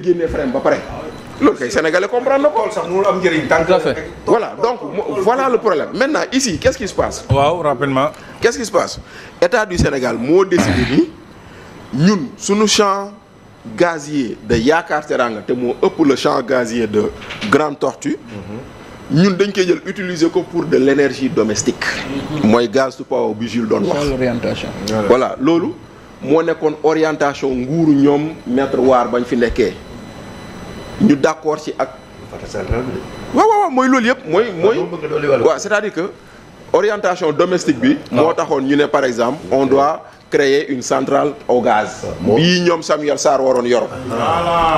génnee frein ba pare. loolu kay sénégalais comprendre na ko. sax mënul am njëriñ tant que. voilà donc voilà le problème maintenant ici qu'est-ce qui se passe. waaw rapidement. qu'est-ce qui se passe état du Sénégal moo décidé ni ñun suñu champ gazier de Yaakaar Teranga te moo ëpp le champ gazier de Grande Tortue. ñun dañ koy jël utiliser ko pour de l'énergie domestique. mooy gaz to power bi Jules doon wax. l'orientation. voilà loolu moo nekkoon orientation nguuru ñoom maître Waar bañ fi nekkee ñu d'accord ci ak. waaw mooy loolu yëpp mooy. waaw c'est-à-dire que orientation domestique bi. moo taxoon ñu ne par exemple on doit créer une centrale au gaz. bii ñoom Samuel Sarr waroon yor.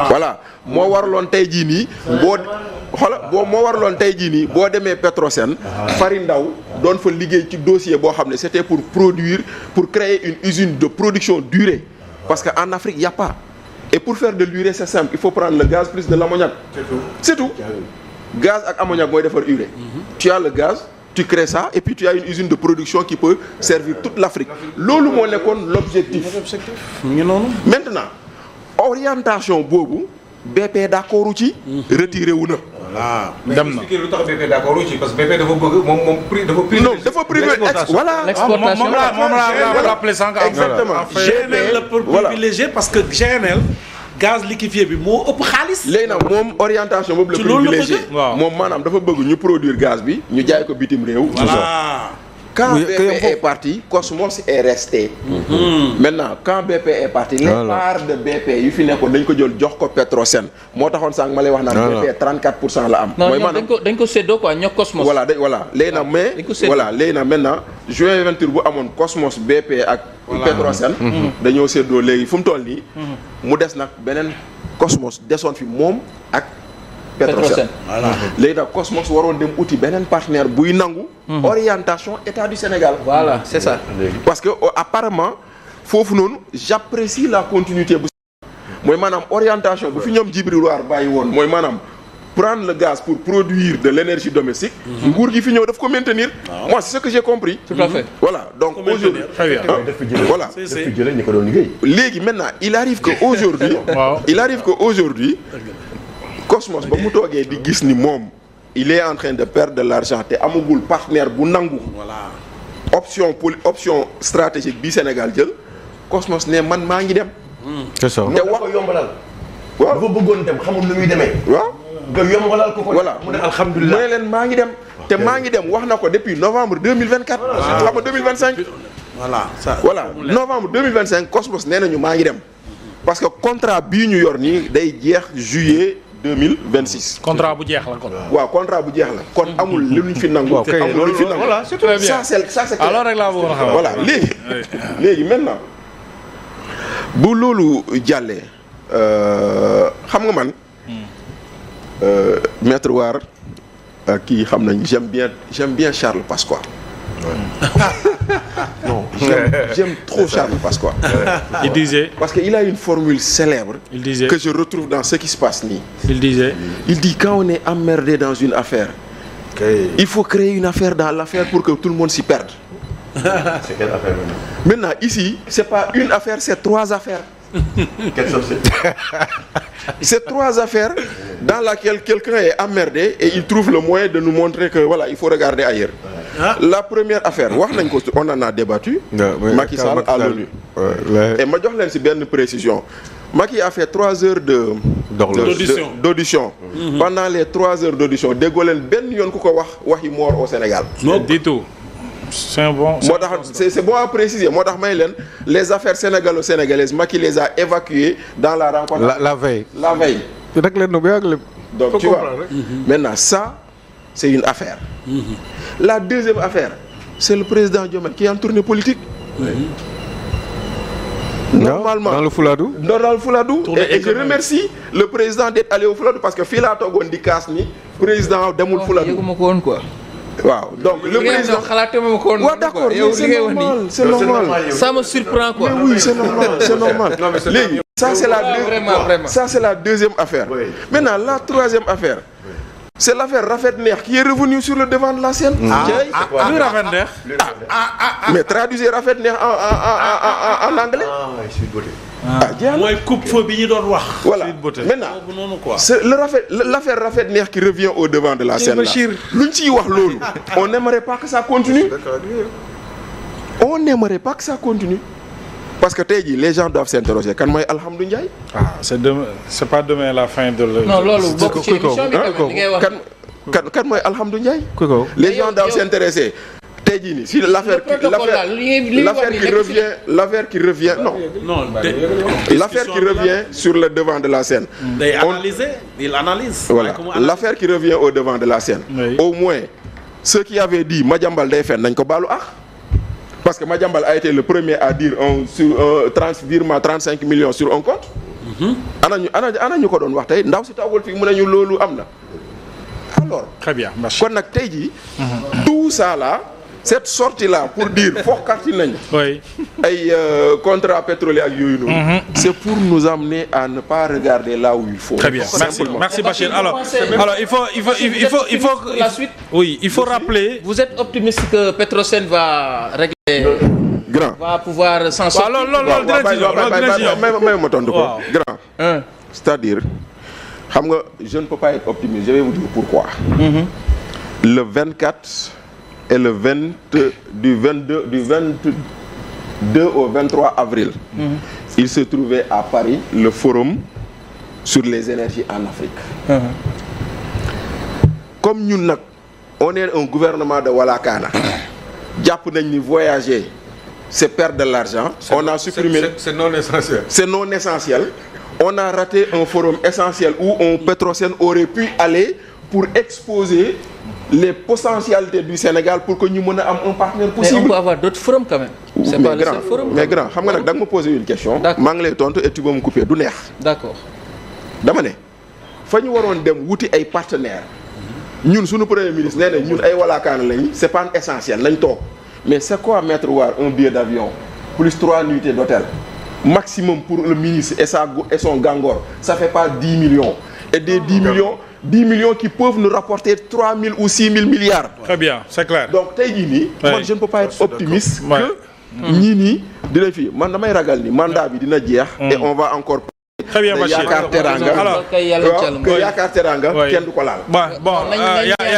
voilà moo waraloon tey jii nii moo waraloon tey jii nii boo demee Petrosen. Fari Ndaw doon fa liggéey ci dossier boo xam ne c'était pour créer une usine de production d'urée parce que en Afrique y a pas. Et pour faire de l'urée c'est simple il faut prendre le gaz plus de l'ammoniac. C'est tout. Gaz ak ammoniac mooy defar urée. Tu as le gaz. Tu crées ça et puis tu as une usine de production qui peut servir toute l'Afrique loolu moo nekkoon l'objectif. Maintenant orientation boobu BP d'accord ci. retiré wu na. voilà dem na expliquer lu tax BP d'accord ci parce que BP dafa bëgg moom prix dafa privé. non dafa privé voilà. l'exportation moom laa rappelé sànq. exactement GNL la privilégié parce que GNL. gaz liquéfié bi moo ëpp xaalis. léegi nag moom orientation boobu la privilégié moom maanaam dafa bëgg ñu produire gaz bi ñu jaay ko bitim réew. voilà. Quand BP est parti Cosmos est resté. Maintenant quand BP est parti. les parts de BP yu fi nekkoon dañ ko jël jox ko Petrosen moo taxoon sànq ma lay wax naan. BP 34% la am. mooy maanaam dañ ko séddoo quoi ñoo Cosmos. voilà léegi nag mais voilà léegi nag maintenant juin 28 bu amoon Cosmos BP ak. Petrosen. dañoo séddoo léegi fu mu toll nii. mu des nag beneen Cosmos desoon fi moom ak. Petrosen voilà léegi nag Cosmos waroon dem uti beneen partenaire buy nangu. orientation état du Sénégal. voilà c'est ça. parce que apparemment foofu noonu j'apprécie la continuité bu. mooy maanaam orientation bu fi ñoom Djibril War bàyyi woon mooy maanaam prendre le gaz pour produire de l'énergie domestique. nguur gi fi ñëw daf ko maintenir. moi c'est ce que j'ai compris. tout à fait voilà donc aujourd'hui voilà ñu ko doon liggéey. léegi maintenant il arrive que aujourd'hui Cosmos ba mu toogee di gis ni moom il est en train de perdre de l'argent te amagul partenaire bu nangu. voilà option stratégique bi Sénégal jël Cosmos ne man maa ngi dem. c'est ça te wax ko yombalal. waaw dafa bëggoon dem xamul lu muy demee. waaw nga yombalal ko. voilà mu ne alhamdulilah mu ne leen maa ngi dem. te maa ngi dem wax na ko depuis novembre 2024. xam nga 2025. voilà novembre 2025 Cosmos nee nañu maa ngi dem. parce que contrat bii ñu yor nii day jeex juillet 2026. contrat bu jeex la kon. waaw contrat bu jeex la kon amul lu ñu fi nangu. amul lu ñu fi nangu voilà c'est très bien ça c'est alors rek laa bëggoon a xam. voilà léegi maintenant bu loolu jàllee xam nga man maître War kii xam nañ j'aime bien Charles Pasqua. non j'aime trop Charles Pasqua. Il disait. Parce qu'il a une formule célèbre. Il disait. Que je retrouve dans ce qui se passe nii. Il disait. Il dit quand on est emmerdé dans une affaire. Il faut créer une affaire dans l'affaire pour que tout le monde s'y perde. C'est quelle affaire maintenant ici c'est pas une affaire c'est 3 affaires. Quelle société? C'est 3 affaires dans laquelle quelqu'un est emmerdé et il trouve le moyen de nous montrer que voilà il faut regarder ailleurs. La première affaire wax nañ ko on en a débattu. Macky Sall à l'ONU. Et ma jox leen ci benn précision. Macky a fait 3 heures d'audition. Pendant les 3 heures d'audition déggoo leen benn yoon ku ko wax waxi mort au Sénégal. Non du tout. C'est bon. moo tax c'est bon à préciser moo tax may leen les affaires sénégalo-sénégalaises Macky les a évacuées dans la rencontre. la veille. donc tu vois maintenant ça c'est une affaire. La deuxième affaire c'est le président Diomaye qui est en tournée politique. Normalement dans le Fouladou. Et je remercie le président d'être allé au Fouladou parce que fii laa toogoon di kaas ni président demul Fouladou. yëguma ko woon quoi. waaw donc le président xalaatuma ko woon. waaw d'accord mais c'est normal. Ça me surprend quoi. Mais oui c'est normal. Léegi ça c'est la deuxième affaire. Maintenant la troisième affaire. C'est l'affaire Rafet Neex qui est revenue sur le devant de la scène. Lu Rafet Neex. Mais traduisez Rafet Neex en anglais. jeex na. mooy coupe-feu bi ñu doon wax. Voilà Sweet Beauté. maintenant boobu noonu quoi. c'est l'affaire Rafet Neex qui revient au devant de la scène là luñ ciy wax loolu on n'aimerait pas que ça continue. On n'aimerait pas que ça continue parce que tey jii les gens doivent s'interroger kan mooy Alhamdou Ndiaye. C'est pas demain la fin de non loolu bokk ci émission bi quand même li ngay wax. kan mooy Alhamdou Ndiaye. Koko. Les gens doivent s'intéresser tey jii nii si l'affaire qui revient non l'affaire qui revient sur le devant de la scène. day analyser il analyse. Voilà l'affaire qui revient au devant de la scène. Oui. Au moins ceux qui avaient dit Madiambal day fen nañ ko baalu parce que Madiambal a été le premier à dire virement 35 millions sur un compte. ana ñu ko doon wax tey ndaw si tawul fii mu ne ñu loolu am na. Alors Très bien. kon nag tey jii tout ça là cette sortie là pour dire fokkati nañ Oui. ay contrat pétrolier ak yooyu noonu. C'est pour nous amener à ne pas regarder là où il faut. Très bien. Merci Bachir. Alors il faut la suite. Oui, il faut rappeler. Vous êtes optimiste que Petrosen va régler. Grand. Va pouvoir s'en sortir. loolu dina ci ñëw. may ma tontu ko. Waaw. Grand. C'est-à-dire xam nga je ne peux pas être optimiste je vais vous dire pourquoi. Le 24 et le 22 au 23 avril. Il se trouvait à Paris le forum sur les énergies en Afrique. Comme ñun nag on est un gouvernement de Walakana jàpp nañ ni voyager c'est perdre de l'argent. On a supprimé c'est non essentiel. C'est non essentiel. On a raté un forum essentiel où un Petrosen aurait pu aller pour exposer les potentialités du Sénégal pour que ñu mën a am un partenaire possible. Mais on peut avoir d'autres forums quand même. C'est pas le seul forum. Mais grand xam nga nag da nga ma poser une question. maa ngi lay tontu et tu vas me couper du neex. D'accord. dama ne fa ñu waroon dem wuti ay partenaires ñun suñu premier ministre nee na ñun ay Walakaana lañ c'est pas essentiel nañ toog mais c'est quoi mettre waar un billet d'avion plus 3 nuitées d'hôtel maximum pour le ministre et son gangor ça fait pas 10 millions et des 10 millions qui peuvent nous rapporter 3 000 ou 6 000 milliards. Très bien, c'est clair. Donc tey jii nii. man je ne peux pas être optimiste. que ñii nii dina fi man damay ragal ni mandat bi dina jeex. et on va encore. Très bien, Bachir. Yaakaar Teranga Alors, que Yaakaar Teranga kenn du ko laal. Bon,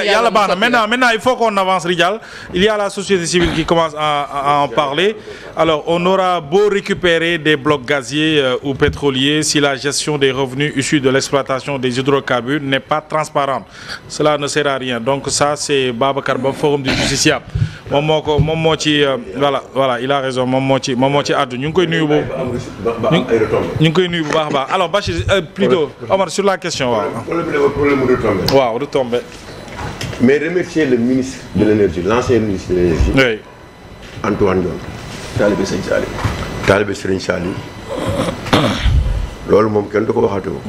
yàlla baax na. Maintenant, il faut qu'on avance, Rijal. Il y a la société civile qui commence à en parler. Alors, on aura beau récupérer des blocs gaziers ou pétroliers si la gestion des revenus issus de l'exploitation des hydrocarbures n'est pas transparente. Cela ne sert à rien. Donc ça, c'est Babacar Ba, Forum du Justiciable. moom moo ci voilà il a raison moom moo ci àddu ñu ngi koy nuyu bu baax a baax alors Bachir plutôt Omar sur la question waaw. problème mu retombé. waaw retombé. mais remercier le ministre de l'énergie l'ancien ministre de l'énergie. Oui. Antoine Diome. Talibé Serigne Saliou. loolu moom kenn du ko waxatoo.